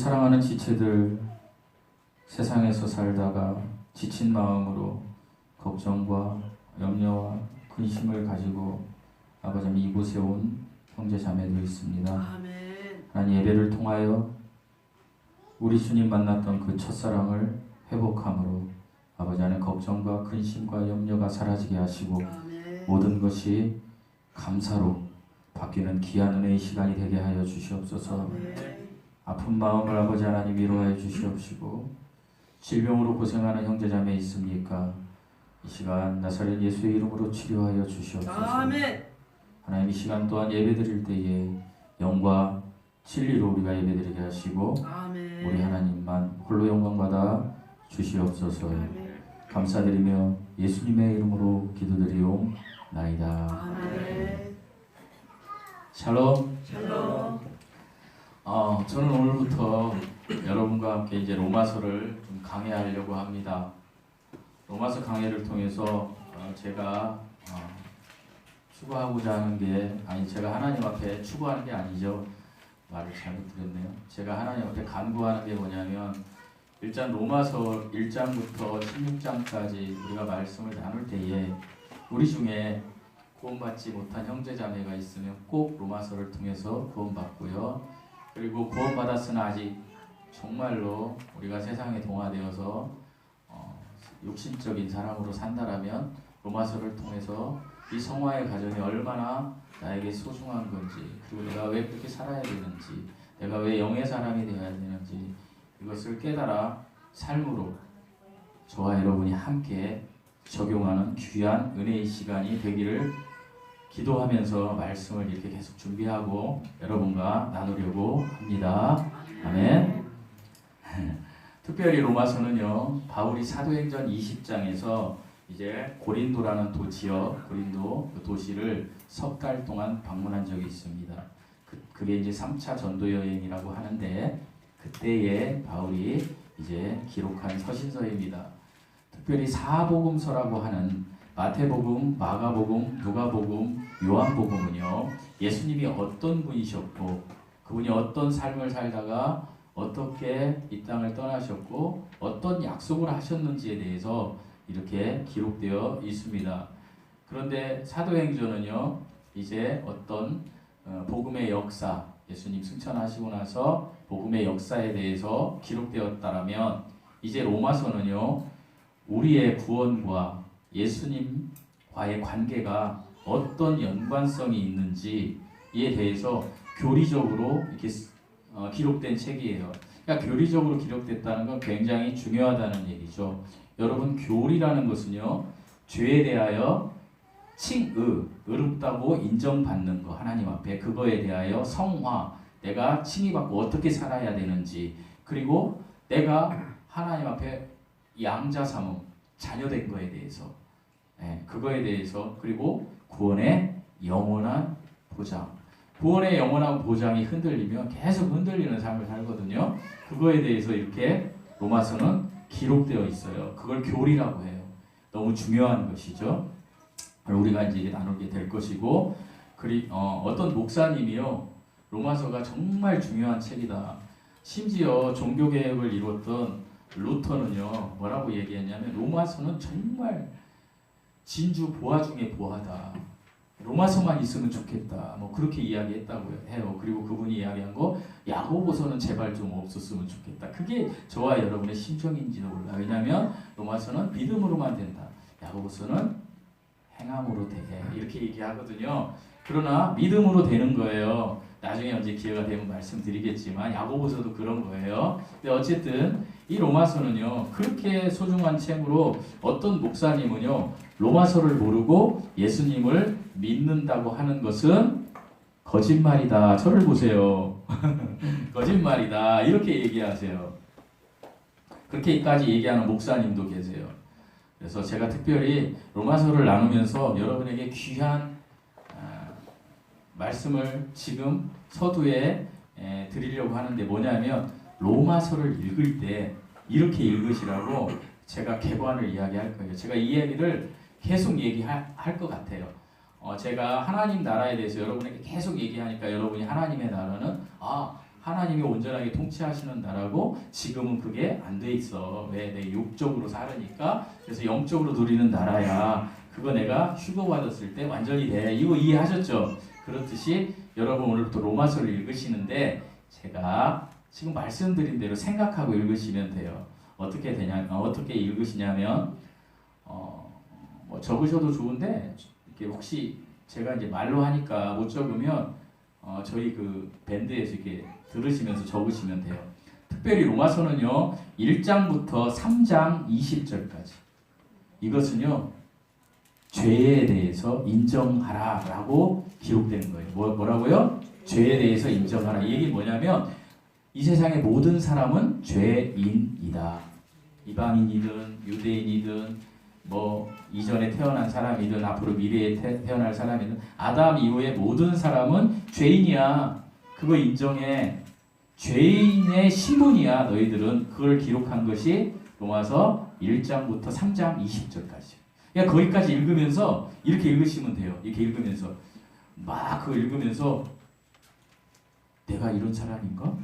사랑하는 지체들, 세상에서 살다가 지친 마음으로 걱정과 염려와 근심을 가지고 아버지 이곳에 온 형제 자매도 있습니다. 아멘. 하나님, 예배를 통하여 우리 주님 만났던 그 첫사랑을 회복함으로 아버지 안에 걱정과 근심과 염려가 사라지게 하시고 아멘. 모든 것이 감사로 바뀌는 귀한 은혜의 시간이 되게 하여 주시옵소서. 아멘. 아픈 마음을 아버지 하나님 위로하여 주시옵시고, 질병으로 고생하는 형제자매 있습니까? 이 시간 나사렛 예수의 이름으로 치료하여 주시옵소서. 아멘. 하나님, 이 시간 또한 예배드릴 때에 영과 진리로 우리가 예배드리게 하시고 아멘. 우리 하나님만 홀로 영광받아 주시옵소서. 아멘. 감사드리며 예수님의 이름으로 기도드리옵나이다. 아멘. 샬롬. 샬롬. 저는 오늘부터 여러분과 함께 이제 로마서를 좀 강해하려고 합니다. 로마서 강해를 통해서 제가 추구하고자 하는 게 제가 하나님 앞에 추구하는 게 아니죠. 말을 잘못 드렸네요. 제가 하나님 앞에 간구하는 게 뭐냐면, 일단 로마서 1장부터 16장까지 우리가 말씀을 나눌 때에 우리 중에 구원받지 못한 형제자매가 있으면 꼭 로마서를 통해서 구원받고요. 그리고 구원받았으나 아직 정말로 우리가 세상에 동화되어서 육신적인 사람으로 산다라면 로마서를 통해서 이 성화의 가정이 얼마나 나에게 소중한 건지, 그리고 내가 왜 그렇게 살아야 되는지, 내가 왜 영의 사람이 되어야 되는지, 이것을 깨달아 삶으로 저와 여러분이 함께 적용하는 귀한 은혜의 시간이 되기를 기도하면서 말씀을 이렇게 계속 준비하고 여러분과 나누려고 합니다. 아멘. 특별히 로마서는요, 바울이 사도행전 20장에서 이제 고린도라는 고린도 그 도시를 석 달 동안 방문한 적이 있습니다. 그게 이제 3차 전도 여행이라고 하는데, 그때에 바울이 이제 기록한 서신서입니다. 특별히 사복음서라고 하는 마태복음, 마가복음, 누가복음, 요한복음은요, 예수님이 어떤 분이셨고 그분이 어떤 삶을 살다가 어떻게 이 땅을 떠나셨고 어떤 약속을 하셨는지에 대해서 이렇게 기록되어 있습니다. 그런데 사도행전은요, 이제 어떤 복음의 역사, 예수님 승천하시고 나서 복음의 역사에 대해서 기록되었다라면, 이제 로마서는요, 우리의 구원과 예수님과의 관계가 어떤 연관성이 있는지에 대해서 교리적으로 이렇게 기록된 책이에요. 그러니까 교리적으로 기록됐다는 건 굉장히 중요하다는 얘기죠. 여러분, 교리라는 것은요, 죄에 대하여 의롭다고 인정받는 거, 하나님 앞에 그거에 대하여 성화, 내가 칭의받고 어떻게 살아야 되는지, 그리고 내가 하나님 앞에 양자삼음, 자녀된 거에 대해서, 그거에 대해서, 그리고 구원의 영원한 보장. 구원의 영원한 보장이 흔들리면 계속 흔들리는 삶을 살거든요. 그거에 대해서 이렇게 로마서는 기록되어 있어요. 그걸 교리라고 해요. 너무 중요한 것이죠. 우리가 이제 나누게 될 것이고, 어떤 목사님이요, 로마서가 정말 중요한 책이다. 심지어 종교개혁을 이뤘던 루터는요, 뭐라고 얘기했냐면, 로마서는 정말 진주 보화 중에 보화다. 로마서만 있으면 좋겠다. 뭐 그렇게 이야기했다고 해요. 그리고 그분이 이야기한 거, 야고보서는 제발 좀 없었으면 좋겠다. 그게 저와 여러분의 심정인지도 몰라. 왜냐하면 로마서는 믿음으로만 된다. 야고보서는 행함으로 돼. 이렇게 얘기하거든요. 그러나 믿음으로 되는 거예요. 나중에 언제 기회가 되면 말씀드리겠지만 야고보서도 그런 거예요. 근데 어쨌든 이 로마서는요, 그렇게 소중한 책으로 어떤 목사님은요, 로마서를 모르고 예수님을 믿는다고 하는 것은 거짓말이다. 저를 보세요. 거짓말이다. 이렇게 얘기하세요. 그렇게까지 얘기하는 목사님도 계세요. 그래서 제가 특별히 로마서를 나누면서 여러분에게 귀한 말씀을 지금 서두에 드리려고 하는데, 뭐냐면 로마서를 읽을 때 이렇게 읽으시라고 제가 개관을 이야기할 거예요. 제가 이 얘기를 계속 얘기할 것 같아요. 제가 하나님 나라에 대해서 여러분에게 계속 얘기하니까 여러분이 하나님의 나라는 하나님이 온전하게 통치하시는 나라고 지금은 그게 안 돼 있어. 왜? 내 육적으로 살으니까. 그래서 영적으로 누리는 나라야. 그거 내가 휴거받았을 때 완전히 돼. 이거 이해하셨죠? 그렇듯이 여러분 오늘부터 로마서를 읽으시는데 제가 지금 말씀드린 대로 생각하고 읽으시면 돼요. 어떻게 읽으시냐면 뭐 적으셔도 좋은데 이렇게 혹시 제가 이제 말로 하니까 못 적으면 저희 그 밴드에서 이렇게 들으시면서 적으시면 돼요. 특별히 로마서는요 1장부터 3장 20절까지 이것은요 죄에 대해서 인정하라라고 기록되는 거예요. 뭐라고요? 죄에 대해서 인정하라. 이 얘기 뭐냐면 이 세상의 모든 사람은 죄인이다. 이방인이든 유대인이든 뭐 이전에 태어난 사람이든 앞으로 미래에 태어날 사람이든 아담 이후에 모든 사람은 죄인이야. 그거 인정해. 죄인의 신분이야. 너희들은. 그걸 기록한 것이 로마서 1장부터 3장 20절까지. 그러니까 거기까지 읽으면서 이렇게 읽으시면 돼요. 이렇게 읽으면서 막 그거 읽으면서 내가 이런 사람인가?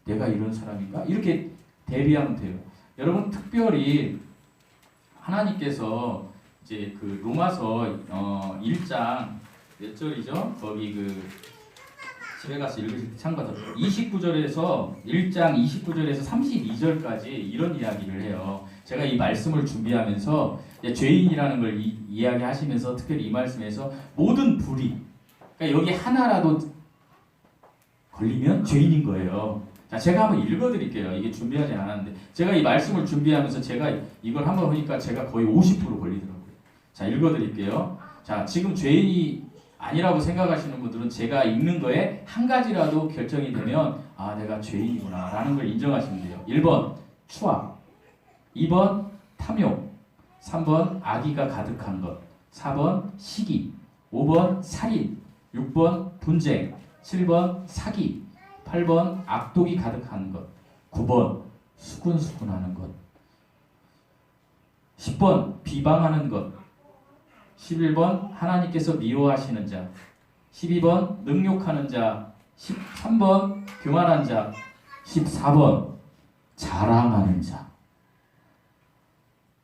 내가 이런 사람인가? 이렇게 대비하면 돼요. 여러분 특별히 하나님께서 이제 그 로마서 1장 몇 절이죠? 거기 그 집에 가서 읽으실 때 참고하세요. 29절에서 1장 29절에서 32절까지 이런 이야기를 해요. 제가 이 말씀을 준비하면서 죄인이라는 걸 이야기하시면서 특별히 이 말씀에서 모든 불의 그러니까 여기 하나라도 걸리면 죄인인 거예요. 자, 제가 한번 읽어드릴게요. 이게 준비하지 않았는데 제가 이 말씀을 준비하면서 제가 이걸 한번 보니까 제가 거의 50% 걸리더라고요. 자, 읽어드릴게요. 자, 지금 죄인이 아니라고 생각하시는 분들은 제가 읽는 거에 한 가지라도 결정이 되면 아, 내가 죄인이구나 라는 걸 인정하시면 돼요. 1번 추악, 2번 탐욕, 3번 악의가 가득한 것, 4번 시기, 5번 살인, 6번 분쟁, 7번 사기, 8번 악독이 가득한 것, 9번 수군수군하는 것, 10번 비방하는 것, 11번 하나님께서 미워하시는 자, 12번 능욕하는 자, 13번 교만한 자, 14번 자랑하는 자,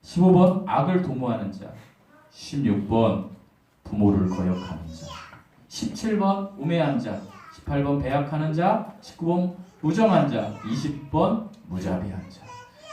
15번 악을 도모하는 자, 16번 부모를 거역하는 자, 17번 우매한 자, 18번 배약하는 자, 19번 무정한 자, 20번 무자비한 자.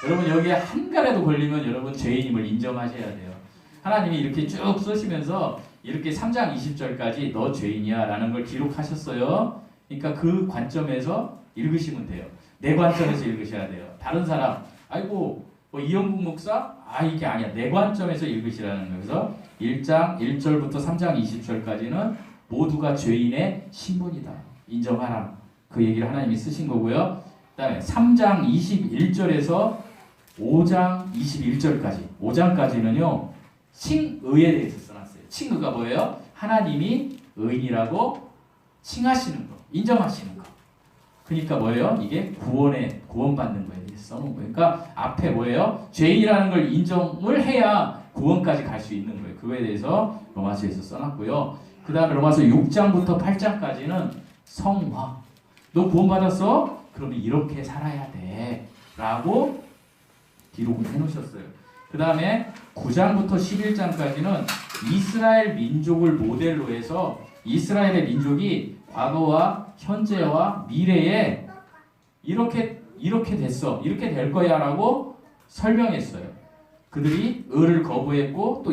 여러분 여기에 한 가지라도 걸리면 여러분 죄인임을 인정하셔야 돼요. 하나님이 이렇게 쭉 쓰시면서 이렇게 3장 20절까지 너 죄인이야 라는 걸 기록하셨어요. 그러니까 그 관점에서 읽으시면 돼요. 내 관점에서 읽으셔야 돼요. 다른 사람 아이고 뭐 이영국 목사? 아 이게 아니야. 내 관점에서 읽으시라는 거예요. 그래서 1장 1절부터 3장 20절까지는 모두가 죄인의 신분이다. 인정하라. 그 얘기를 하나님이 쓰신 거고요. 그 다음에 3장 21절에서 5장 21절까지 5장까지는요. 칭의에 대해서 써놨어요. 칭의가 뭐예요? 하나님이 의인이라고 칭하시는 거, 인정하시는 거. 그러니까 뭐예요? 이게 구원받는 거에 대해서 써놓은 거예요. 그러니까 앞에 뭐예요? 죄인이라는 걸 인정을 해야 구원까지 갈 수 있는 거예요. 그거에 대해서 로마서에서 써놨고요. 그 다음에 로마서 6장부터 8장까지는 성화. 너 구원받았어? 그러면 이렇게 살아야 돼. 라고 기록을 해놓으셨어요. 그 다음에 9장부터 11장까지는 이스라엘 민족을 모델로 해서 이스라엘의 민족이 과거와 현재와 미래에 이렇게 됐어. 이렇게 될 거야 라고 설명했어요. 그들이 의를 거부했고 또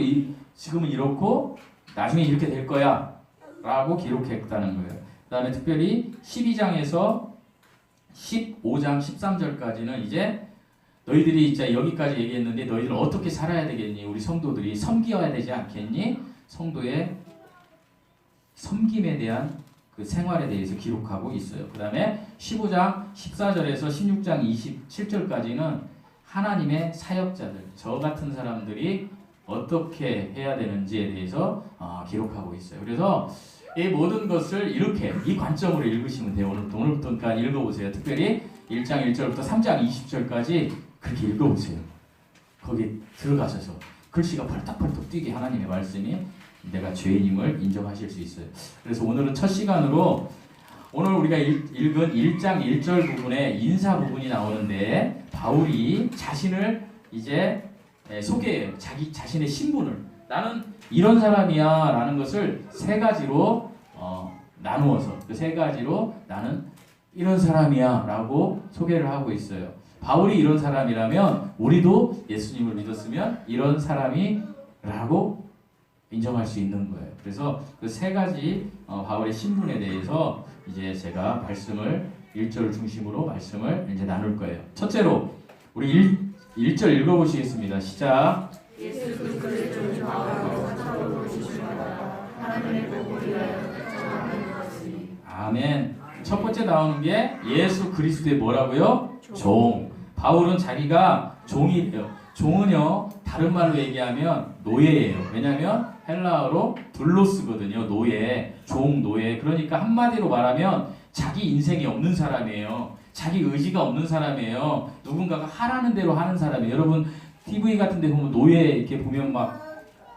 지금은 이렇고 나중에 이렇게 될 거야 라고 기록했다는 거예요. 그 다음에 특별히 12장에서 15장 13절까지는 이제 너희들이 이제 여기까지 얘기했는데 너희들은 어떻게 살아야 되겠니? 우리 성도들이 섬겨야 되지 않겠니? 성도의 섬김에 대한 그 생활에 대해서 기록하고 있어요. 그 다음에 15장 14절에서 16장 27절까지는 하나님의 사역자들, 저 같은 사람들이 어떻게 해야 되는지에 대해서 기록하고 있어요. 그래서 이 모든 것을 이렇게 이 관점으로 읽으시면 돼요. 오늘부터 읽어보세요. 특별히 1장 1절부터 3장 20절까지 그렇게 읽어보세요. 거기 들어가셔서 글씨가 펄떡펄떡 뛰게 하나님의 말씀이 내가 죄인임을 인정하실 수 있어요. 그래서 오늘은 첫 시간으로 오늘 우리가 읽은 1장 1절 부분에 인사 부분이 나오는데 바울이 자신을 이제 소개해요. 자기 자신의 신분을. 나는 이런 사람이야 라는 것을 세 가지로 나누어서 그 세 가지로 나는 이런 사람이야 라고 소개를 하고 있어요. 바울이 이런 사람이라면 우리도 예수님을 믿었으면 이런 사람이라고 인정할 수 있는 거예요. 그래서 그 세 가지 바울의 신분에 대해서 이제 제가 말씀을 1절 중심으로 말씀을 이제 나눌 거예요. 첫째로 우리 1절 읽어보시겠습니다. 시작. 예수 그리스도의 종 바울로 사도로 주시마다 하나님의 복을 위하여 작정하는 것이니. 아멘. 첫 번째 나오는 게 예수 그리스도의 뭐라고요? 종. 바울은 자기가 종이에요. 종은요 다른 말로 얘기하면 노예예요. 왜냐하면 헬라어로 둘로스거든요. 노예, 종, 노예. 그러니까 한마디로 말하면 자기 인생이 없는 사람이에요. 자기 의지가 없는 사람이에요. 누군가가 하라는 대로 하는 사람이에요. 여러분 TV 같은 데 보면 노예 이렇게 보면 막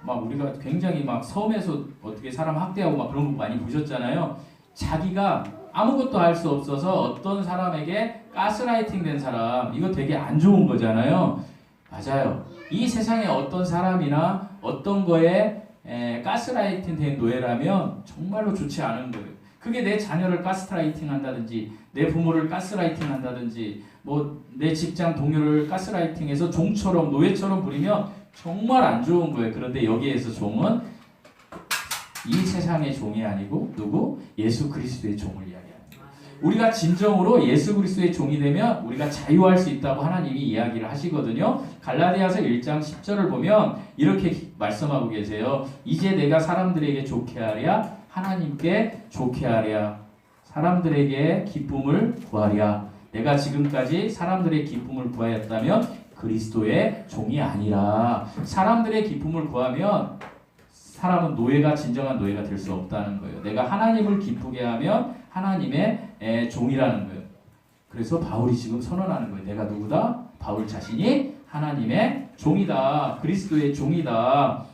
우리가 굉장히 막 섬에서 어떻게 사람 학대하고 막 그런 거 많이 보셨잖아요. 자기가 아무것도 할 수 없어서 어떤 사람에게 가스라이팅 된 사람, 이거 되게 안 좋은 거잖아요. 맞아요. 이 세상에 어떤 사람이나 어떤 거에 가스라이팅 된 노예라면 정말로 좋지 않은 거예요. 그게 내 자녀를 가스라이팅 한다든지 내 부모를 가스라이팅 한다든지 뭐 내 직장 동료를 가스라이팅해서 종처럼 노예처럼 부리면 정말 안 좋은 거예요. 그런데 여기에서 종은 이 세상의 종이 아니고 누구? 예수 그리스도의 종을 이야기합니다. 우리가 진정으로 예수 그리스도의 종이 되면 우리가 자유할 수 있다고 하나님이 이야기를 하시거든요. 갈라디아서 1장 10절을 보면 이렇게 말씀하고 계세요. 이제 내가 사람들에게 좋게 하랴 하나님께 좋게 하랴 사람들에게 기쁨을 구하랴. 내가 지금까지 사람들의 기쁨을 구하였다면 그리스도의 종이 아니라 사람들의 기쁨을 구하면 사람은 노예가 진정한 노예가 될 수 없다는 거예요. 내가 하나님을 기쁘게 하면 하나님의 종이라는 거예요. 그래서 바울이 지금 선언하는 거예요. 내가 누구다? 바울 자신이 하나님의 종이다. 그리스도의 종이다.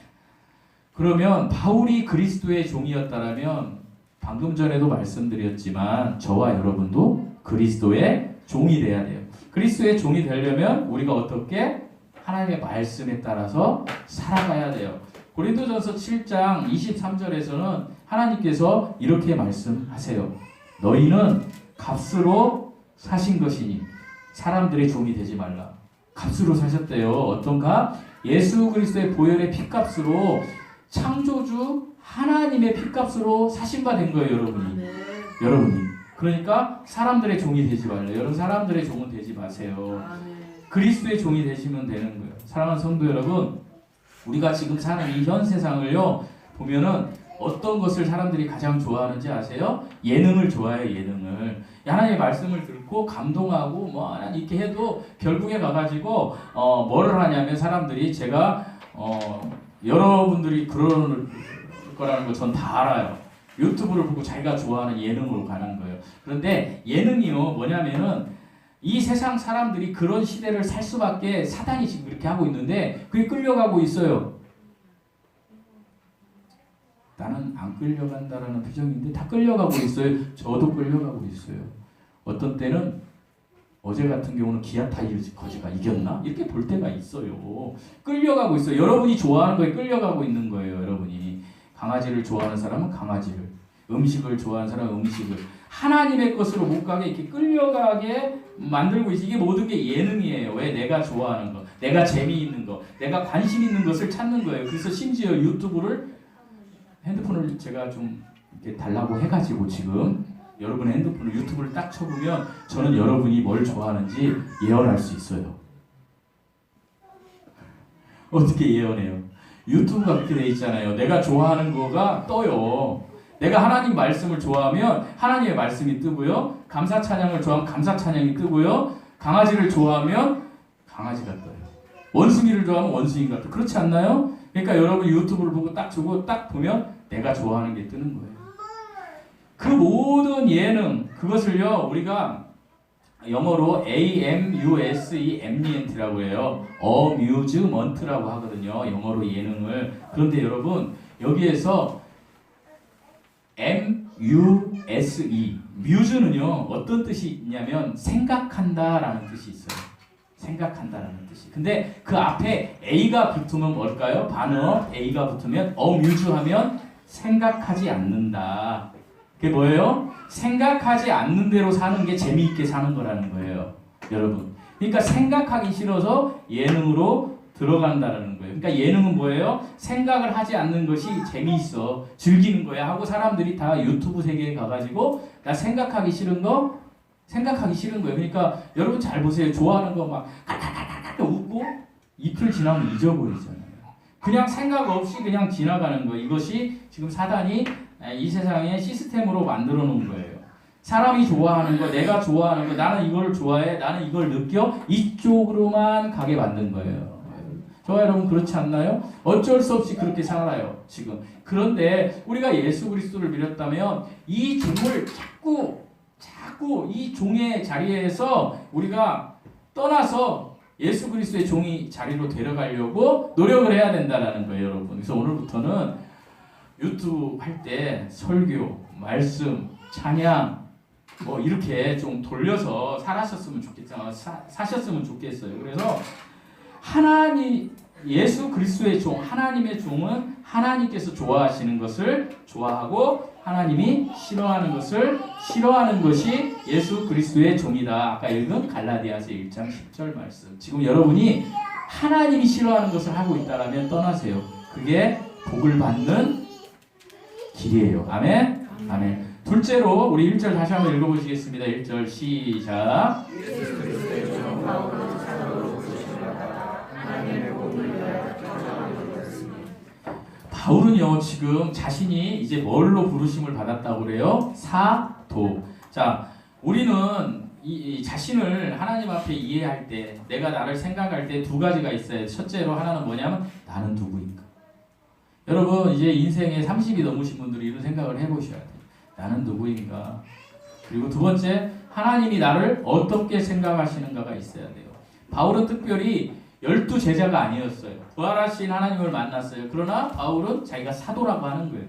그러면 바울이 그리스도의 종이었다라면 방금 전에도 말씀드렸지만 저와 여러분도 그리스도의 종이 돼야 돼요. 그리스도의 종이 되려면 우리가 어떻게? 하나님의 말씀에 따라서 살아가야 돼요. 고린도전서 7장 23절에서는 하나님께서 이렇게 말씀하세요. 너희는 값으로 사신 것이니 사람들의 종이 되지 말라. 값으로 사셨대요. 어떤가? 예수 그리스도의 보혈의 피값으로 창조주 하나님의 피값으로 사신 바 된 거예요. 여러분이. 그러니까 사람들의 종이 되지 말래요. 여러분 사람들의 종은 되지 마세요. 그리스도의 종이 되시면 되는 거예요. 사랑하는 성도 여러분, 우리가 지금 사는 이 현 세상을요 보면은 어떤 것을 사람들이 가장 좋아하는지 아세요? 예능을 좋아해요. 예능을. 하나님의 말씀을 듣고 감동하고 뭐 하나님 이렇게 해도 결국에 가가지고 뭐를 하냐면 사람들이 제가 여러분들이 그럴 거라는 거 전 다 알아요. 유튜브를 보고 자기가 좋아하는 예능으로 가는 거예요. 그런데 예능이요 뭐냐면은 이 세상 사람들이 그런 시대를 살 수밖에 사단이 지금 그렇게 하고 있는데 그게 끌려가고 있어요. 나는 안 끌려간다라는 표정인데 다 끌려가고 있어요. 저도 끌려가고 있어요. 어떤 때는 어제 같은 경우는 기아 타이거즈가 이겼나? 이렇게 볼 때가 있어요. 끌려가고 있어요. 여러분이 좋아하는 거에 끌려가고 있는 거예요. 여러분이. 강아지를 좋아하는 사람은 강아지를, 음식을 좋아하는 사람은 음식을, 하나님의 것으로 못 가게 이렇게 끌려가게 만들고 있어요. 이게 모든 게 예능이에요. 왜? 내가 좋아하는 거, 내가 재미있는 거, 내가 관심 있는 것을 찾는 거예요. 그래서 심지어 핸드폰을 제가 좀 이렇게 달라고 해가지고 지금 여러분의 핸드폰을 유튜브를 딱 쳐보면 저는 여러분이 뭘 좋아하는지 예언할 수 있어요. 어떻게 예언해요? 유튜브가 그렇게 돼 있잖아요. 내가 좋아하는 거가 떠요. 내가 하나님 말씀을 좋아하면 하나님의 말씀이 뜨고요. 감사 찬양을 좋아하면 감사 찬양이 뜨고요. 강아지를 좋아하면 강아지가 떠요. 원숭이를 좋아하면 원숭이가 떠요. 그렇지 않나요? 그러니까 여러분 유튜브를 보고 딱 주고 딱 보면 내가 좋아하는 게 뜨는 거예요. 그 모든 예능 그것을요 우리가 영어로 amusement라고 해요. amusement라고 하거든요. 영어로 예능을. 그런데 여러분 여기에서 MUSE. 뮤즈는요 어떤 뜻이 있냐면 생각한다라는 뜻이 있어요. 생각한다라는 뜻이. 근데 그 앞에 A가 붙으면 뭘까요? 반어 A가 붙으면 어뮤즈 하면 생각하지 않는다. 그게 뭐예요? 생각하지 않는 대로 사는 게 재미있게 사는 거라는 거예요. 여러분. 그러니까 생각하기 싫어서 예능으로 들어간다라는 거예요. 그러니까 예능은 뭐예요? 생각을 하지 않는 것이 재미있어. 즐기는 거야 하고 사람들이 다 유튜브 세계에 가가지고 나 생각하기 싫은 거 생각하기 싫은 거예요. 그러니까 여러분 잘 보세요. 좋아하는 거 막 깔깔깔깔 웃고 이틀 지나면 잊어버리잖아요. 그냥 생각 없이 그냥 지나가는 거. 이것이 지금 사단이 이 세상의 시스템으로 만들어 놓은 거예요. 사람이 좋아하는 거, 내가 좋아하는 거, 나는 이걸 좋아해, 나는 이걸 느껴, 이쪽으로만 가게 만든 거예요. 저와 여러분 그렇지 않나요? 어쩔 수 없이 그렇게 살아요. 지금. 그런데 우리가 예수 그리스도를 믿었다면 이 종을 자꾸 이 종의 자리에서 우리가 떠나서 예수 그리스도의 종이 자리로 데려가려고 노력을 해야 된다는 거예요, 여러분. 그래서 오늘부터는 유튜브 할 때 설교, 말씀, 찬양 뭐 이렇게 좀 돌려서 사셨으면 좋겠어요. 사셨으면 좋겠어요. 그래서 하나님 예수 그리스도의 종, 하나님의 종은 하나님께서 좋아하시는 것을 좋아하고 하나님이 싫어하는 것을 싫어하는 것이 예수 그리스도의 종이다. 아까 읽은 갈라디아서 1장 10절 말씀. 지금 여러분이 하나님이 싫어하는 것을 하고 있다라면 떠나세요. 그게 복을 받는 길이에요. 아멘. 아멘. 둘째로 우리 1절 다시 한번 읽어보시겠습니다. 1절 시작. 바울은요 지금 자신이 이제 뭘로 부르심을 받았다고 그래요? 사도. 자, 우리는 이 자신을 하나님 앞에 이해할 때, 내가 나를 생각할 때 두 가지가 있어요. 첫째로 하나는 뭐냐면 나는 누구인가. 여러분 이제 인생에 30이 넘으신 분들이 이런 생각을 해보셔야 돼요. 나는 누구인가. 그리고 두 번째, 하나님이 나를 어떻게 생각하시는가가 있어야 돼요. 바울은 특별히 12제자가 아니었어요. 부활하신 하나님을 만났어요. 그러나 바울은 자기가 사도라고 하는 거예요.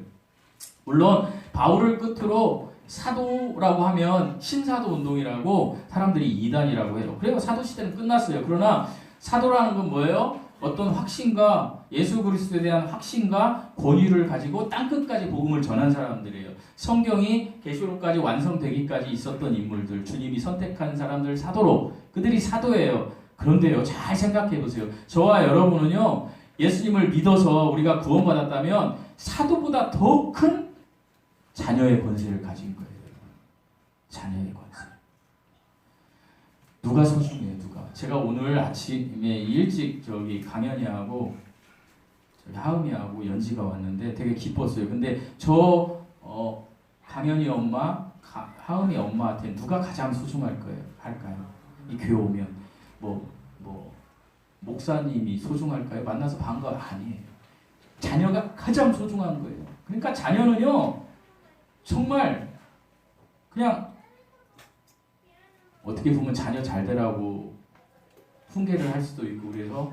물론 바울을 끝으로 사도라고 하면 신사도 운동이라고 사람들이 이단이라고 해요. 그래서 사도 시대는 끝났어요. 그러나 사도라는 건 뭐예요? 어떤 확신과 예수 그리스도에 대한 확신과 권위를 가지고 땅끝까지 복음을 전한 사람들이에요. 성경이 계시록까지 완성되기까지 있었던 인물들, 주님이 선택한 사람들 사도로, 그들이 사도예요. 그런데요, 잘 생각해 보세요. 저와 여러분은요, 예수님을 믿어서 우리가 구원받았다면 사도보다 더 큰 자녀의 권세를 가진 거예요. 자녀의 권세. 누가 소중해요, 누가? 제가 오늘 아침에 일찍 강현이하고 하은이하고 연지가 왔는데 되게 기뻤어요. 근데 강현이 엄마, 하은이 엄마한테 누가 가장 소중할 할까요? 이 교회 오면. 목사님이 소중할까요? 만나서 반가 아니에요. 자녀가 가장 소중한 거예요. 그러니까 자녀는요, 정말 그냥 어떻게 보면 자녀 잘 되라고 훈계를 할 수도 있고 그래서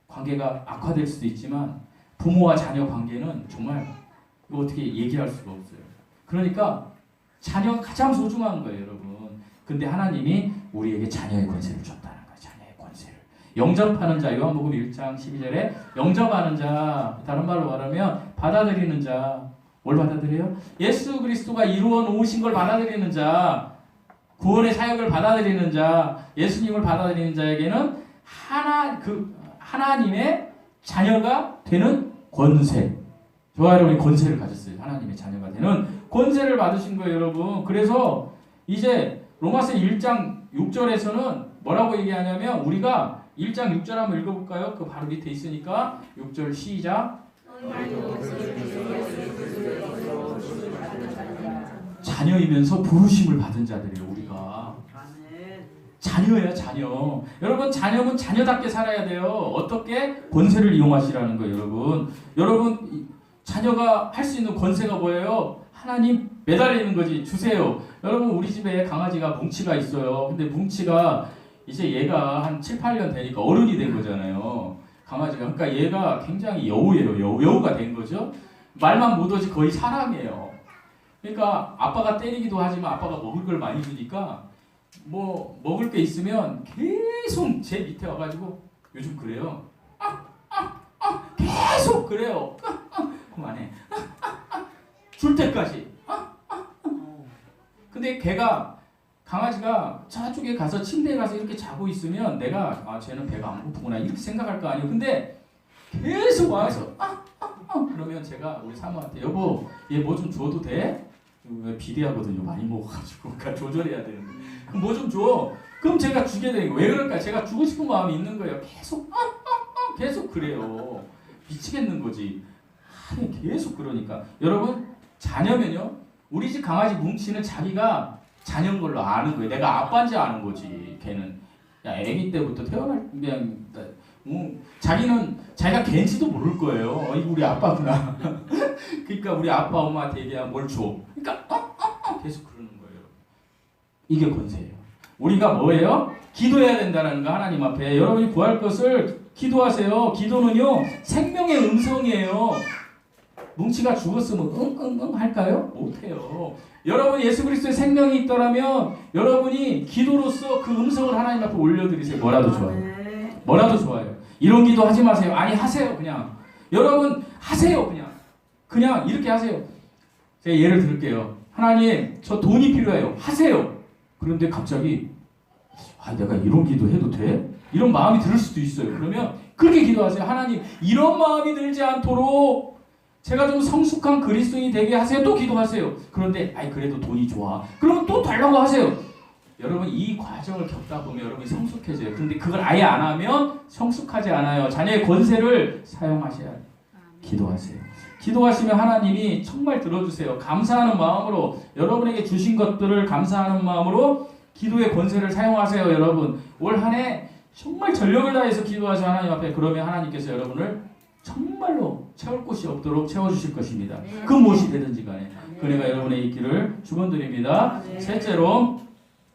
관계가 악화될 수도 있지만 부모와 자녀 관계는 정말 이거 어떻게 얘기할 수가 없어요. 그러니까 자녀가 가장 소중한 거예요, 여러분. 근데 하나님이 우리에게 자녀의 권세를 줬다는 거예요. 자녀의 권세를. 영접하는 자, 요한복음 1장 12절에 영접하는 자, 다른 말로 말하면 받아들이는 자. 뭘 받아들여요? 예수 그리스도가 이루어 놓으신 걸 받아들이는 자, 구원의 사역을 받아들이는 자, 예수님을 받아들이는 자에게는 하나님의 자녀가 되는 권세. 저와 여러분이 권세를 가졌어요. 하나님의 자녀가 되는 권세를 받으신 거예요, 여러분. 그래서 이제 로마서 1장 6절에서는 뭐라고 얘기하냐면 우리가 1장 6절 한번 읽어볼까요? 그 바로 밑에 있으니까 6절 시작. 자녀이면서 부르심을 받은 자들이에요. 우리가 자녀야, 자녀. 여러분 자녀는 자녀답게 살아야 돼요. 어떻게? 권세를 이용하시라는 거예요, 여러분. 여러분 자녀가 할 수 있는 권세가 뭐예요? 하나님 매달리는 거지. 주세요. 여러분 우리 집에 강아지가 뭉치가 있어요. 근데 뭉치가 이제 얘가 한 7, 8년 되니까 어른이 된 거잖아요. 강아지가. 그러니까 얘가 굉장히 여우예요. 여우가 된 거죠. 말만 못하지 거의 사랑해요. 그러니까 아빠가 때리기도 하지만 아빠가 먹을 걸 많이 주니까 뭐 먹을 게 있으면 계속 제 밑에 와가지고 요즘 그래요. 계속 그래요. 그만해. 줄 때까지. 근데 강아지가 저쪽에 가서 침대에 가서 이렇게 자고 있으면 내가 쟤는 배가 안 고프구나 이렇게 생각할 거 아니에요. 근데 계속 와서 그러면 제가 우리 사모한테 여보 얘 뭐 좀 줘도 돼? 비대하거든요. 많이 먹어가지고 그러니까 조절해야 되는데 그럼 뭐 좀 줘. 그럼 제가 주게 되는 거예요. 왜 그럴까? 제가 주고 싶은 마음이 있는 거예요. 계속 그래요. 미치겠는 거지. 계속 그러니까 여러분 자녀면요. 우리 집 강아지 뭉치는 자기가 자녀인 걸로 아는 거예요. 내가 아빠인지 아는 거지. 걔는 야 아기 때부터 태어날 그냥 자기는 자기가 걔인지도 모를 거예요. 이거 우리 아빠구나. 그러니까 우리 아빠 엄마한테 얘기하면 뭘 줘. 그러니까 계속 그러는 거예요. 이게 권세예요. 우리가 뭐예요? 기도해야 된다는 거 하나님 앞에. 여러분이 구할 것을 기도하세요. 기도는요 생명의 음성이에요. 뭉치가 죽었으면 응응응 할까요? 못해요. 여러분 예수 그리스도의 생명이 있더라면 여러분이 기도로서 그 음성을 하나님 앞에 올려드리세요. 뭐라도 좋아요. 뭐라도 좋아요. 이런 기도 하지 마세요. 아니 하세요. 그냥 여러분 하세요. 그냥 이렇게 하세요. 제가 예를 들게요. 하나님 저 돈이 필요해요. 하세요. 그런데 갑자기 내가 이런 기도 해도 돼? 이런 마음이 들 수도 있어요. 그러면 그렇게 기도하세요. 하나님 이런 마음이 들지 않도록 제가 좀 성숙한 그리스도인이 되게 하세요. 또 기도하세요. 그런데 그래도 돈이 좋아. 그러면 또 달라고 하세요. 여러분 이 과정을 겪다 보면 여러분이 성숙해져요. 그런데 그걸 아예 안 하면 성숙하지 않아요. 자녀의 권세를 사용하셔야 해요. 기도하세요. 기도하시면 하나님이 정말 들어주세요. 감사하는 마음으로 여러분에게 주신 것들을 감사하는 마음으로 기도의 권세를 사용하세요. 여러분 올 한 해 정말 전력을 다해서 기도하세요. 하나님 앞에. 그러면 하나님께서 여러분을 정말로 채울 곳이 없도록 채워주실 것입니다. 그 무엇이 되든지 간에 그러니까 여러분의 있기를 축원드립니다. 셋째로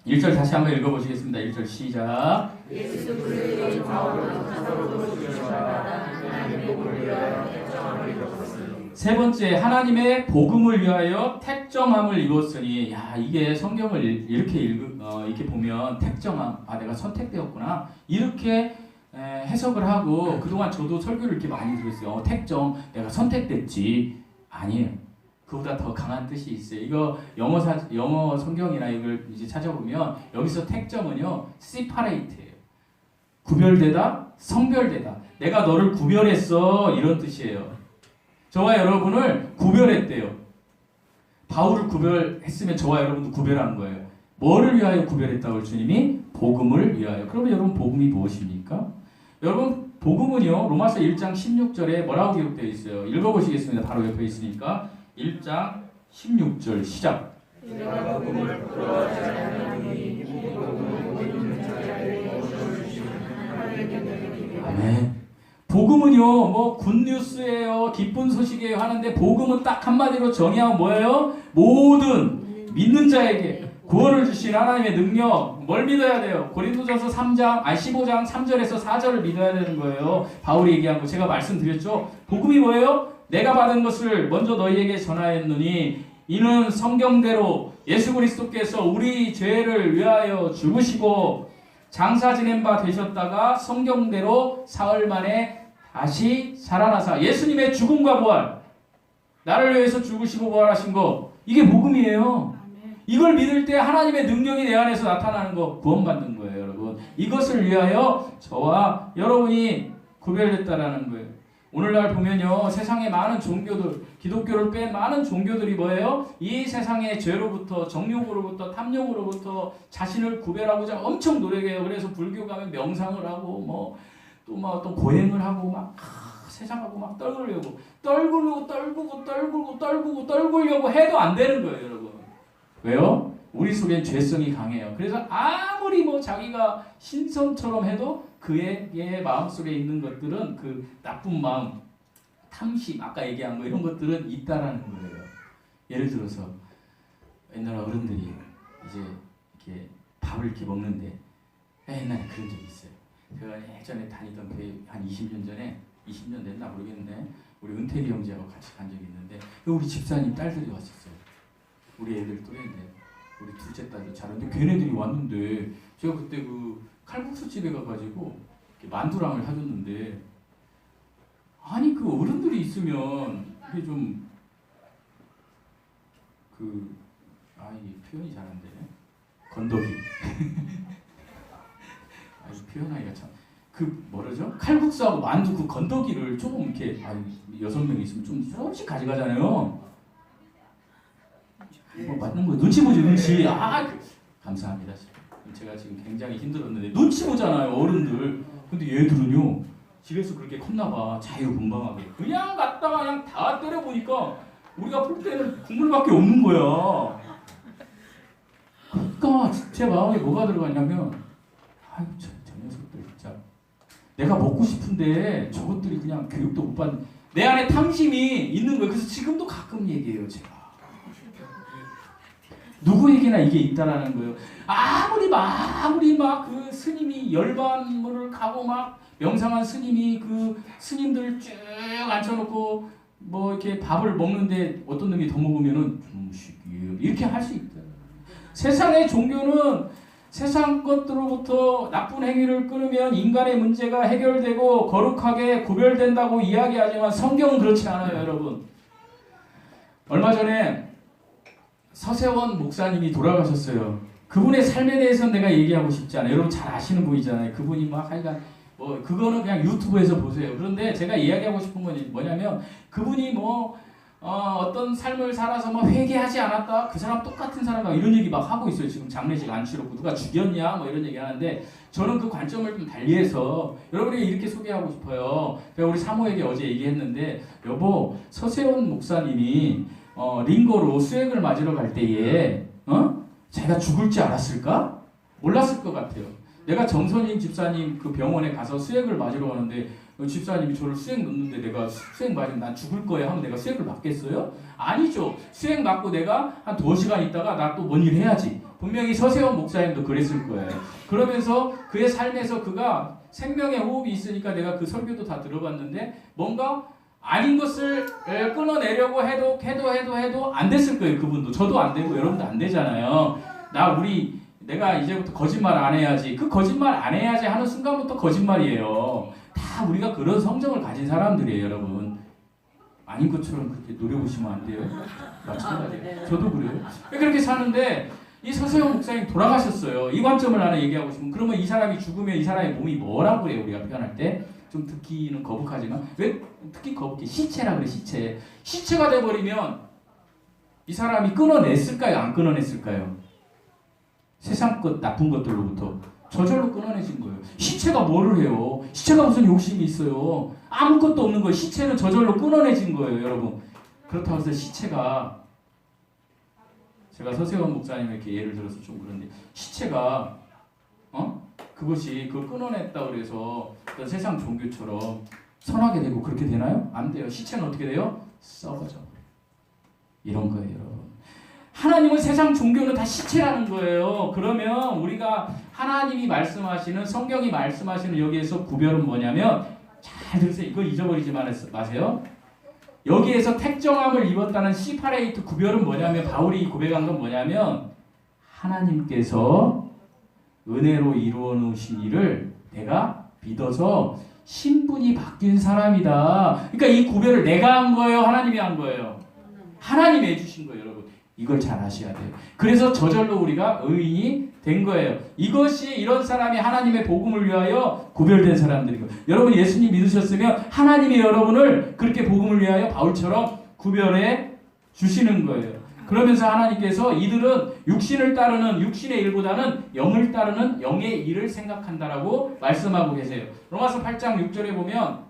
1절 다시 한번 읽어보시겠습니다. 1절 시작. 예수 그리스도의 마음으로 사도로 주시받아 하나님의 복을 위하여 택정함을 입었으니. 세 번째 하나님의 복음을 위하여 택정함을 입었으니. 이게 성경을 이렇게 보면 택정함 내가 선택되었구나 이렇게 해석을 하고 그동안 저도 설교를 이렇게 많이 들었어요. 택정 내가 선택됐지. 아니에요. 그보다 더 강한 뜻이 있어요. 이거 영어 성경이나 이걸 이제 찾아보면 여기서 택정은요 separated예요. 구별되다, 성별되다. 내가 너를 구별했어 이런 뜻이에요. 저와 여러분을 구별했대요. 바울을 구별했으면 저와 여러분도 구별한 거예요. 뭐를 위하여 구별했다고 주님이? 복음을 위하여. 그러면 여러분 복음이 무엇입니까? 여러분 복음은요 로마서 1장 16절에 뭐라고 기록되어 있어요? 읽어보시겠습니다. 바로 옆에 있으니까 1장 16절 시작. 내가 복음을 부끄러워하지 않으니 이 복음은 못 믿는 자에게 복을 주시는 하나님의 능력이니. 아멘. 복음은요 굿뉴스예요. 기쁜 소식이에요 하는데 복음은 딱 한마디로 정의하면 뭐예요? 모든 믿는 자에게 구원을 주신 하나님의 능력. 뭘 믿어야 돼요? 고린도전서 15장 3절에서 4절을 믿어야 되는 거예요. 바울이 얘기한 거 제가 말씀드렸죠. 복음이 뭐예요? 내가 받은 것을 먼저 너희에게 전하였느니 이는 성경대로 예수 그리스도께서 우리 죄를 위하여 죽으시고 장사 지낸 바 되셨다가 성경대로 사흘 만에 다시 살아나사. 예수님의 죽음과 부활, 나를 위해서 죽으시고 부활하신 거, 이게 복음이에요. 이걸 믿을 때 하나님의 능력이 내 안에서 나타나는 거, 구원받는 거예요. 여러분 이것을 위하여 저와 여러분이 구별됐다라는 거예요. 오늘날 보면요 세상에 많은 종교들, 기독교를 뺀 많은 종교들이 뭐예요? 이 세상의 죄로부터, 정욕으로부터, 탐욕으로부터 자신을 구별하고자 엄청 노력해요. 그래서 불교 가면 명상을 하고 또 어떤 고행을 하고 세상하고 떨구려고 떨구려고 해도 안 되는 거예요. 여러분 왜요? 우리 속엔 죄성이 강해요. 그래서 아무리 자기가 신성처럼 해도 그의 마음속에 있는 것들은 그 나쁜 마음, 탐심, 아까 얘기한 거 이런 것들은 있다라는 거예요. 예를 들어서 옛날 어른들이 이제 이렇게 밥을 이렇게 먹는데 옛날에 그런 적이 있어요. 제가 예전에 다니던 교회 한 20년 전에 20년 됐나 모르겠는데 우리 은택이 형제하고 같이 간 적이 있는데 우리 집사님 딸들이 왔었어요. 우리 애들 또래인데 우리 둘째 딸도 잘하는데 걔네들이 왔는데 제가 그때 그 칼국수 집에 가가지고 만두랑을 사줬는데 아니 그 어른들이 있으면 이게 좀 이 표현이 잘 안 되네. 건더기. 이 표현하기가 참 뭐라죠? 칼국수하고 만두 그 건더기를 조금 이렇게 6명 있으면 좀 조금씩 가져가잖아요. 뭐 맞는 거 눈치 보죠 눈치. 감사합니다. 제가 지금 굉장히 힘들었는데 눈치 보잖아요 어른들. 근데 얘들은요 집에서 그렇게 컸나봐. 자유분방하게 그냥 갔다가 그냥 다 때려보니까 우리가 볼 때는 국물밖에 없는 거야. 그러니까 제 마음에 뭐가 들어가냐면 저 녀석들 진짜 내가 먹고 싶은데 저것들이 그냥 교육도 못 받는 내 안에 탐심이 있는 거예요. 그래서 지금도 가끔 얘기해요 제가. 누구에게나 이게 있다라는 거예요. 아무리 막 그 스님이 열반을 가고 막 명상한 스님이 그 스님들 쭉 앉혀놓고 뭐 이렇게 밥을 먹는데 어떤 놈이 더 먹으면은 이렇게 할 수 있다. 세상의 종교는 세상 것들로부터 나쁜 행위를 끊으면 인간의 문제가 해결되고 거룩하게 구별된다고 이야기하지만 성경은 그렇지 않아요, 여러분. 얼마 전에 서세원 목사님이 돌아가셨어요. 그분의 삶에 대해서는 내가 얘기하고 싶지 않아요. 여러분 잘 아시는 분이잖아요. 그분이 막 하여간 그거는 그냥 유튜브에서 보세요. 그런데 제가 이야기하고 싶은 건 뭐냐면 그분이 어떤 삶을 살아서 회개하지 않았다. 그 사람 똑같은 사람과 이런 얘기 막 하고 있어요. 지금 장례식 안 치렀고 누가 죽였냐 이런 얘기 하는데 저는 그 관점을 좀 달리해서 여러분에게 이렇게 소개하고 싶어요. 제가 우리 사모에게 어제 얘기했는데 여보 서세원 목사님이 링거로 수액을 맞으러 갈 때에 제가 죽을 줄 알았을까? 몰랐을 것 같아요. 내가 정선임 집사님 그 병원에 가서 수액을 맞으러 가는데 집사님이 저를 수액 넣는데 내가 수액 맞으면 난 죽을 거야 하면 내가 수액을 맞겠어요? 아니죠. 수액 맞고 내가 한 2시간 있다가 나 또 뭔 일 해야지. 분명히 서세원 목사님도 그랬을 거예요. 그러면서 그의 삶에서 그가 생명의 호흡이 있으니까 내가 그 설교도 다 들어봤는데 뭔가 아닌 것을 끊어내려고 해도 안 됐을 거예요. 그분도. 저도 안 되고 여러분도 안 되잖아요. 내가 이제부터 거짓말 안 해야지. 그 거짓말 안 해야지 하는 순간부터 거짓말이에요. 다 우리가 그런 성정을 가진 사람들이에요, 여러분. 아닌 것처럼 그렇게 노려보시면 안 돼요. 마찬가지예요. 저도 그래요. 그렇게 사는데 이 서세원 목사님 돌아가셨어요. 이 관점을 하나 얘기하고 싶으면 그러면 이 사람이 죽으면 이 사람의 몸이 뭐라고 그래요, 우리가 표현할 때? 좀 듣기는 거북하지만 왜 특히 거북해? 시체라 그래, 시체. 시체가 돼버리면 이 사람이 끊어냈을까요? 안 끊어냈을까요? 세상 것 나쁜 것들로부터 저절로 끊어내진 거예요. 시체가 뭐를 해요? 시체가 무슨 욕심이 있어요? 아무것도 없는 거예요. 시체는 저절로 끊어내진 거예요, 여러분. 그렇다고 해서 시체가 제가 서세원 목사님에게 예를 들어서 좀 그런데 시체가 그것이 그걸 끊어냈다 그래서 어떤 세상 종교처럼 선하게 되고 그렇게 되나요? 안 돼요. 시체는 어떻게 돼요? 썩어져. 이런 거예요, 여러분. 하나님은 세상 종교는 다 시체라는 거예요. 그러면 우리가 하나님이 말씀하시는 성경이 말씀하시는 여기에서 구별은 뭐냐면 잘 들으세요. 이거 잊어버리지 마세요. 여기에서 택정함을 입었다는 시파레이트 구별은 뭐냐면 바울이 고백한 건 뭐냐면 하나님께서 은혜로 이루어 놓으신 일을 내가 믿어서 신분이 바뀐 사람이다. 그러니까 이 구별을 내가 한 거예요? 하나님이 한 거예요? 하나님이 해주신 거예요, 여러분. 이걸 잘 아셔야 돼요. 그래서 저절로 우리가 의인이 된 거예요. 이것이 이런 사람이 하나님의 복음을 위하여 구별된 사람들이고 여러분 예수님 믿으셨으면 하나님이 여러분을 그렇게 복음을 위하여 바울처럼 구별해 주시는 거예요. 그러면서 하나님께서 이들은 육신을 따르는 육신의 일보다는 영을 따르는 영의 일을 생각한다라고 말씀하고 계세요. 로마서 8장 6절에 보면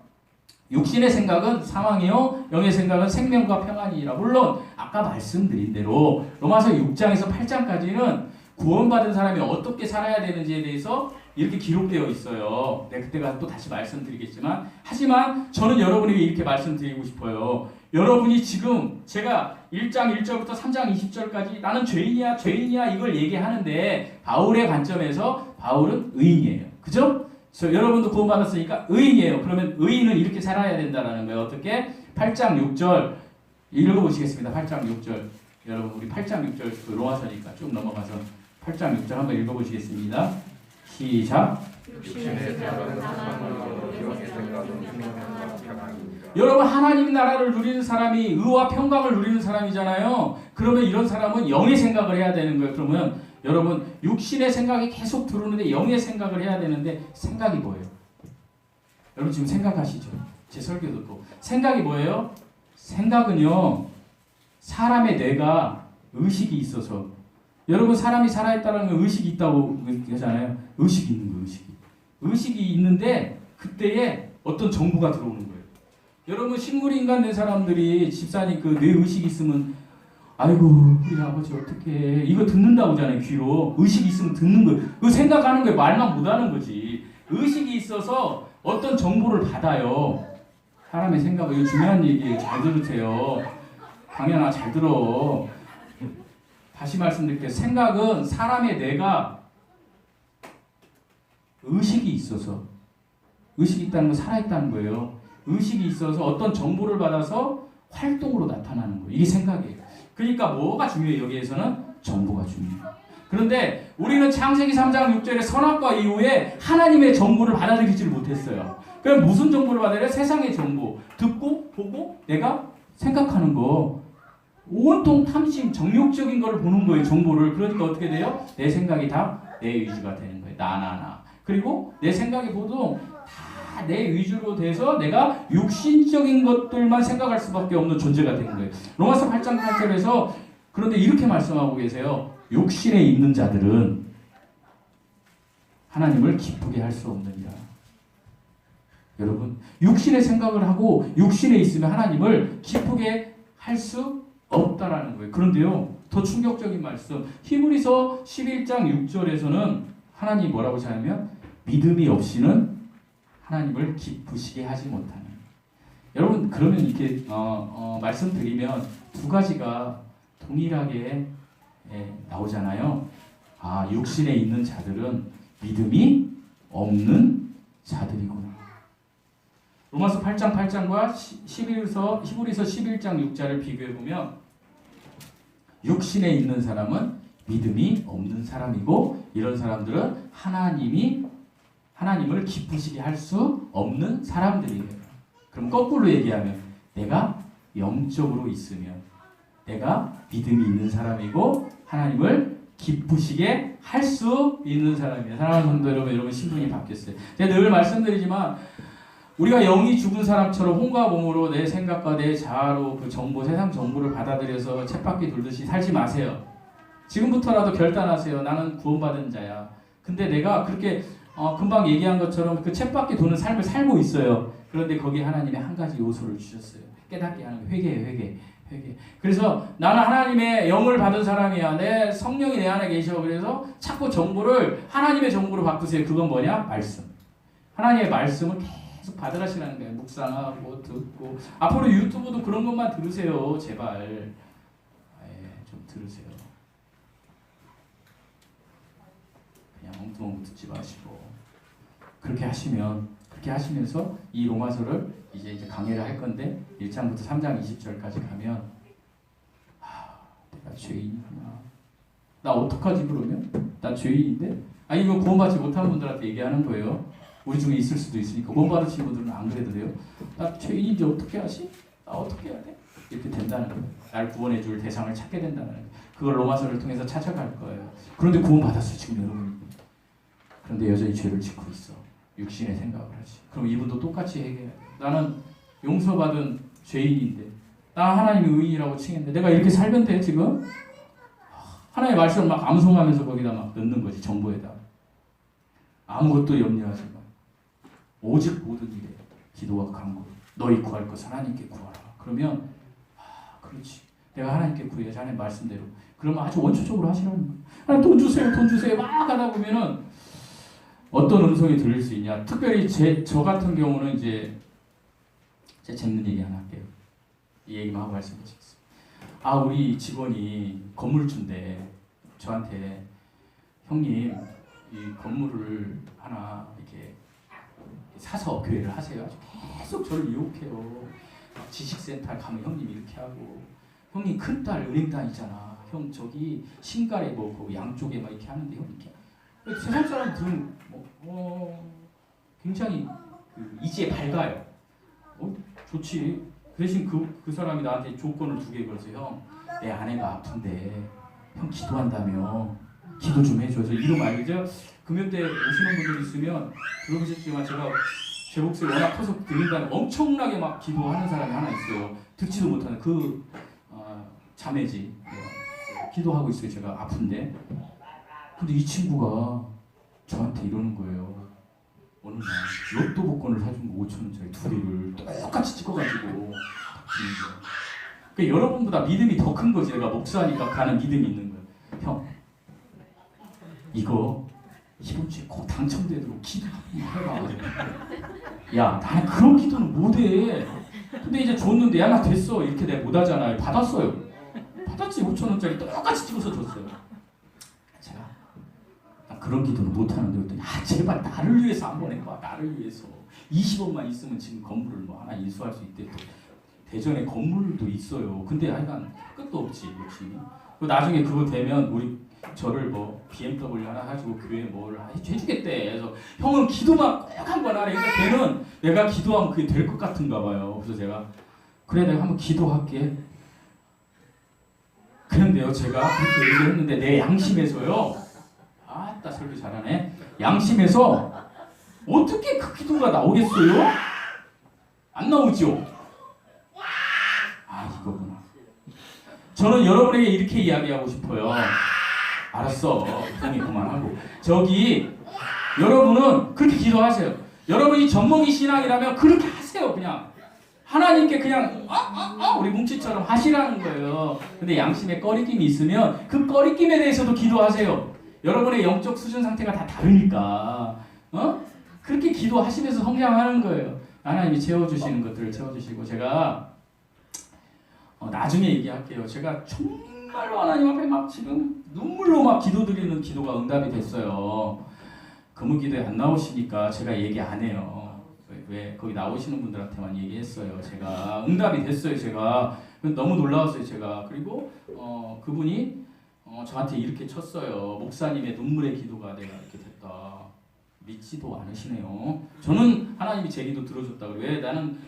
육신의 생각은 사망이요 영의 생각은 생명과 평안이라. 물론 아까 말씀드린 대로 로마서 6장에서 8장까지는 구원받은 사람이 어떻게 살아야 되는지에 대해서 이렇게 기록되어 있어요. 네, 그때가 또 다시 말씀드리겠지만 하지만 저는 여러분에게 이렇게 말씀드리고 싶어요. 여러분이 지금 제가 1장 1절부터 3장 20절까지 나는 죄인이야 이걸 얘기하는데 바울의 관점에서 바울은 의인이에요. 그죠? 여러분도 구원받았으니까 의인이에요. 그러면 의인은 이렇게 살아야 된다는 거예요. 어떻게? 8장 6절 읽어보시겠습니다. 8장 6절. 여러분 우리 8장 6절 그 로마서니까 쭉 넘어가서 8장 6절 한번 읽어보시겠습니다. 시작. 육신의 생각은 사망으로 영의 생각은 생명과 평안입니다. 여러분 하나님 나라를 누리는 사람이 의와 평강을 누리는 사람이잖아요. 그러면 이런 사람은 영의 생각을 해야 되는 거예요. 그러면 여러분 육신의 생각이 계속 들어오는데 영의 생각을 해야 되는데 생각이 뭐예요? 여러분 지금 생각하시죠? 제 설교 듣고 생각이 뭐예요? 생각은요 사람의 뇌가 의식이 있어서 여러분 사람이 살아있다는 건 의식이 있다고 하잖아요. 의식이 있는 거예요. 의식이 있는데 그때에 어떤 정보가 들어오는 거예요. 여러분 식물인간 된 사람들이 집사님 그 뇌 의식이 있으면 아이고 우리 아버지 어떻게 이거 듣는다고 하잖아요. 귀로 의식이 있으면 듣는 거예요. 그 생각하는 거예요. 말만 못하는 거지. 의식이 있어서 어떤 정보를 받아요. 사람의 생각은 이거 중요한 얘기예요. 잘 들으세요. 강연아 잘 들어. 다시 말씀드릴게요. 생각은 사람의 뇌가 의식이 있어서 의식이 있다는 건 살아있다는 거예요. 의식이 있어서 어떤 정보를 받아서 활동으로 나타나는 거예요. 이게 생각이에요. 그러니까 뭐가 중요해요? 여기에서는 정보가 중요해요. 그런데 우리는 창세기 3장 6절의 선악과 이후에 하나님의 정보를 받아들이지를 못했어요. 그럼 무슨 정보를 받아야 세상의 정보. 듣고 보고 내가 생각하는 거. 온통 탐심, 정욕적인 거를 보는 거예요. 정보를. 그러니까 어떻게 돼요? 내 생각이 다 내 위주가 되는 거예요. 나. 그리고 내 생각이 보통 다 내 위주로 돼서 내가 육신적인 것들만 생각할 수밖에 없는 존재가 된 거예요. 로마서 8장 8절에서 그런데 이렇게 말씀하고 계세요. 육신에 있는 자들은 하나님을 기쁘게 할 수 없느니라. 여러분 육신의 생각을 하고 육신에 있으면 하나님을 기쁘게 할 수 없다라는 거예요. 그런데요 더 충격적인 말씀 히브리서 11장 6절에서는 하나님이 뭐라고 하냐면 믿음이 없이는 하나님을 기쁘시게 하지 못하는. 여러분 그러면 이렇게 말씀드리면 두 가지가 동일하게 나오잖아요. 아 육신에 있는 자들은 믿음이 없는 자들이구나. 로마서 8장 8장과 히브리서 11장 6절을 비교해보면 육신에 있는 사람은 믿음이 없는 사람이고 이런 사람들은 하나님을 기쁘시게 할 수 없는 사람들이에요. 그럼 거꾸로 얘기하면 내가 영적으로 있으면 내가 믿음이 있는 사람이고 하나님을 기쁘시게 할 수 있는 사람이에요. 사랑하는 성도 여러분 신분이 바뀌었어요. 제가 늘 말씀드리지만 우리가 영이 죽은 사람처럼 혼과 몸으로 내 생각과 내 자아로 그 정보, 세상 정보를 받아들여서 쳇바퀴 돌듯이 살지 마세요. 지금부터라도 결단하세요. 나는 구원받은 자야. 근데 내가 그렇게 금방 얘기한 것처럼 그 쳇바퀴 도는 삶을 살고 있어요. 그런데 거기에 하나님이 한 가지 요소를 주셨어요. 깨닫게 하는 거. 회개. 그래서 나는 하나님의 영을 받은 사람이야. 내 성령이 내 안에 계셔. 그래서 자꾸 정보를 하나님의 정보로 바꾸세요. 그건 뭐냐? 말씀. 하나님의 말씀을 계속 받으라시라는 거예요. 묵상하고 듣고 앞으로 유튜브도 그런 것만 들으세요. 제발 좀 들으세요. 그냥 엉뚱한 거 듣지 마시고 그렇게 하시면서 이 로마서를 이제 강의를 할 건데 1장부터 3장 20절까지 가면 내가 죄인이구나. 나 어떡하지 그러면? 나 죄인인데? 아니 이거 구원받지 못한 분들한테 얘기하는 거예요. 우리 중에 있을 수도 있으니까 구원받으신 분들은 안 그래도 돼요. 나 죄인인지 어떻게 하지? 나 어떻게 해야 돼? 이렇게 된다는 거예요. 날 구원해 줄 대상을 찾게 된다는 거예요. 그걸 로마서를 통해서 찾아갈 거예요. 그런데 구원받았어요 지금 여러분. 그런데 여전히 죄를 짓고 있어. 육신의 생각을 하지. 그럼 이분도 똑같이 얘기해요. 나는 용서받은 죄인인데 나 하나님의 의인이라고 칭했는데 내가 이렇게 살면 돼 지금? 하나님의 말씀을 막 암송하면서 거기다 막 넣는 거지 정보에다. 아무것도 염려하지 마. 오직 모든 일에 기도와 간구 너희 구할 것을 하나님께 구하라. 그러면 그렇지. 내가 하나님께 구해야지 하나님 말씀대로. 그러면 아주 원초적으로 하시라는 거예요. 하나님 돈 주세요 막 하다 보면은 어떤 음성이 들릴 수 있냐. 특별히 저 같은 경우는 이제 제가 재밌는 얘기 하나 할게요. 이 얘기만 하고 말씀드리겠습니다. 우리 직원이 건물주인데 저한테 형님 이 건물을 하나 이렇게 사서 교회를 하세요. 계속 저를 유혹해요. 지식센터 가면 형님 이렇게 하고, 형님 큰딸 은행 다니잖아, 형 저기 신갈에 뭐 그 양쪽에 막 이렇게 하는데 형 이렇게. 세상 사람들은 굉장히 그 이지에 밝아요. 좋지. 그 대신 그 사람이 나한테 조건을 2개 걸어서, 형 내 아내가 아픈데 형 기도한다며 기도 좀 해줘서, 이름 알죠? 금연대 오시는 분들 있으면 들어보셨지만 제가 제 목소리 워낙 커서 들린다면 엄청나게 막 기도하는 사람이 하나 있어요. 듣지도 못하는 그 자매지. 기도하고 있어요. 제가 아픈데. 근데 이 친구가 저한테 이러는 거예요. 어느 날 로또 복권을 사준 거 5,000원짜리 2개를 똑같이 찍어가지고 주는 거예요. 그러니까 여러분보다 믿음이 더 큰 거지. 내가 목사니까 가는 믿음이 있는 거예요. 형, 이거 이번 주에 꼭 당첨되도록 기도 한번 해봐. 야, 나는 그런 기도는 못해. 근데 이제 줬는데, 야, 나 됐어. 이렇게 내가 못하잖아요. 받았어요. 받았지. 5,000원짜리 똑같이 찍어서 줬어요. 제가 나 그런 기도는 못하는데, 그랬더니 제발 나를 위해서 한번 해봐. 나를 위해서. 20원만 있으면 지금 건물을 뭐 하나 인수할 수 있대. 또 대전에 건물도 있어요. 근데 하여간 끝도 없지. 욕심이. 나중에 그거 되면 우리 저를 뭐 BMW 하나 가지고 교회에 뭘 해주겠대. 그래서 형은 기도만 꼭 한 번 하래. 그러니까 걔는 내가 기도하면 그게 될 것 같은가 봐요. 그래서 제가 그래 내가 한번 기도할게. 그런데요, 제가 그렇게 얘기했는데 내 양심에서요. 아따 설교 잘하네. 양심에서 어떻게 그 기도가 나오겠어요? 안 나오죠. 이거구나. 저는 여러분에게 이렇게 이야기하고 싶어요. 알았어. 형이 그만하고. 저기 여러분은 그렇게 기도하세요. 여러분이 젖먹이 신앙이라면 그렇게 하세요. 그냥 하나님께 그냥 우리 뭉치처럼 하시라는 거예요. 근데 양심에 꺼리낌이 있으면 그 꺼리낌에 대해서도 기도하세요. 여러분의 영적 수준 상태가 다 다르니까 그렇게 기도하시면서 성장하는 거예요. 하나님이 채워주시는 것들을 채워주시고. 제가 나중에 얘기할게요. 제가 정말로 하나님 앞에 막 지금 눈물로 막 기도드리는 기도가 응답이 됐어요. 금은기도에 안 나오시니까 제가 얘기 안 해요. 왜 거기 나오시는 분들한테만 얘기했어요. 제가 응답이 됐어요. 제가 너무 놀라웠어요. 제가. 그리고 그분이 저한테 이렇게 쳤어요. 목사님의 눈물의 기도가 내가 이렇게 됐다. 믿지도 않으시네요. 저는 하나님이 제 기도 들어줬다. 왜? 나는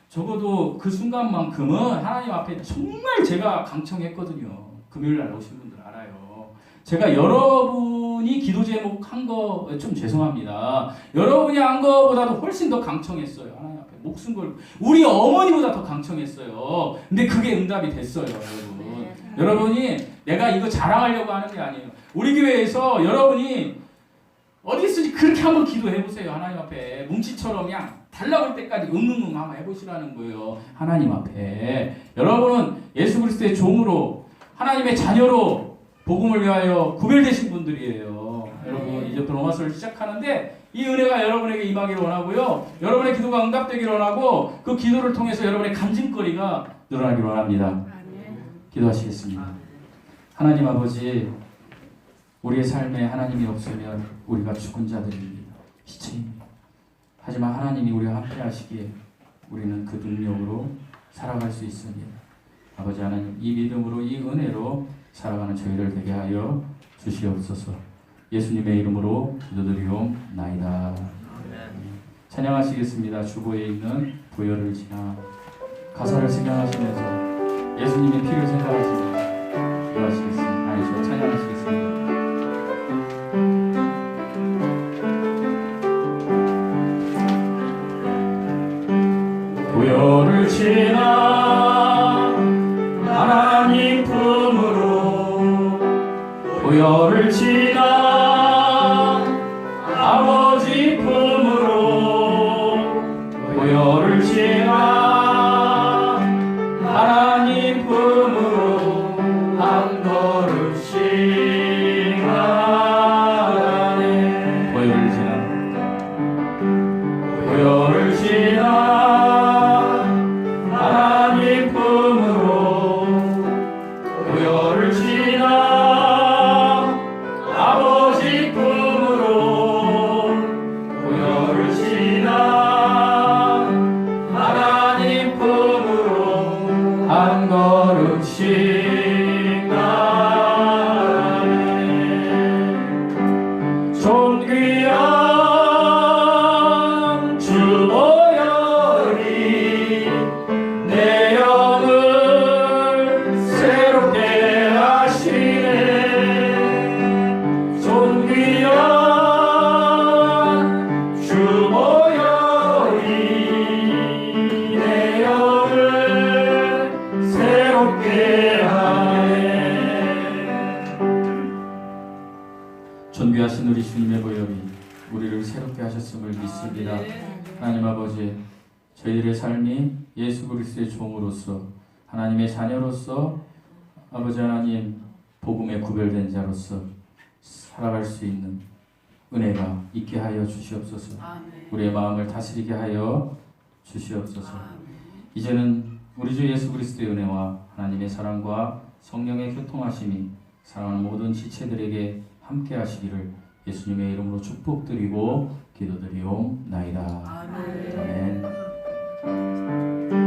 적어도 그 순간만큼은 하나님 앞에 정말 제가 강청했거든요. 금요일날 오신 분들 알아요. 제가 여러분이 기도 제목 한 거 좀 죄송합니다. 여러분이 한 거보다도 훨씬 더 강청했어요. 하나님 앞에 목숨 걸고 우리 어머니보다 더 강청했어요. 근데 그게 응답이 됐어요, 여러분. 여러분이 내가 이거 자랑하려고 하는 게 아니에요. 우리 교회에서 여러분이 어디 있으니 그렇게 한번 기도해보세요. 하나님 앞에 뭉치처럼 그냥 달라올 때까지 응응응 한번 해보시라는 거예요. 하나님 앞에. 여러분은 예수 그리스도의 종으로 하나님의 자녀로 복음을 위하여 구별되신 분들이에요. 여러분 이제부터 로마서를 시작하는데 이 은혜가 여러분에게 임하기를 원하고요. 여러분의 기도가 응답되기를 원하고 그 기도를 통해서 여러분의 간증거리가 늘어나기를 원합니다. 기도하시겠습니다. 하나님 아버지, 우리의 삶에 하나님이 없으면 우리가 죽은 자들입니다. 시체입니다. 하지만 하나님이 우리와 함께 하시기에 우리는 그 능력으로 살아갈 수 있습니다. 아버지 하나님, 이 믿음으로 이 은혜로 살아가는 저희를 되게 하여 주시옵소서. 예수님의 이름으로 기도드리옵나이다. 찬양하시겠습니다. 주보에 있는 부여를 지나 가사를 생각하시면서 예수님의 피를 생각하시면서 기도하시겠습니다. 아니죠, 찬양하시겠습니다. 부여를 지나 하나님 품으로 부여를 지나 아버지 품으로 부여를 지나 하나님 품으로 한 걸음씩 나가네. 부여를 지나 부여를 지나 우리를 새롭게 하셨음을 믿습니다. 하나님 아버지, 저희들의 삶이 예수 그리스도의 종으로서 하나님의 자녀로서 아버지 하나님 복음에 구별된 자로서 살아갈 수 있는 은혜가 있게 하여 주시옵소서. 우리의 마음을 다스리게 하여 주시옵소서. 이제는 우리 주 예수 그리스도의 은혜와 하나님의 사랑과 성령의 교통하심이 사랑하는 모든 지체들에게 함께 하시기를 예수님의 이름으로 축복드리고 기도드리옵나이다. 아멘.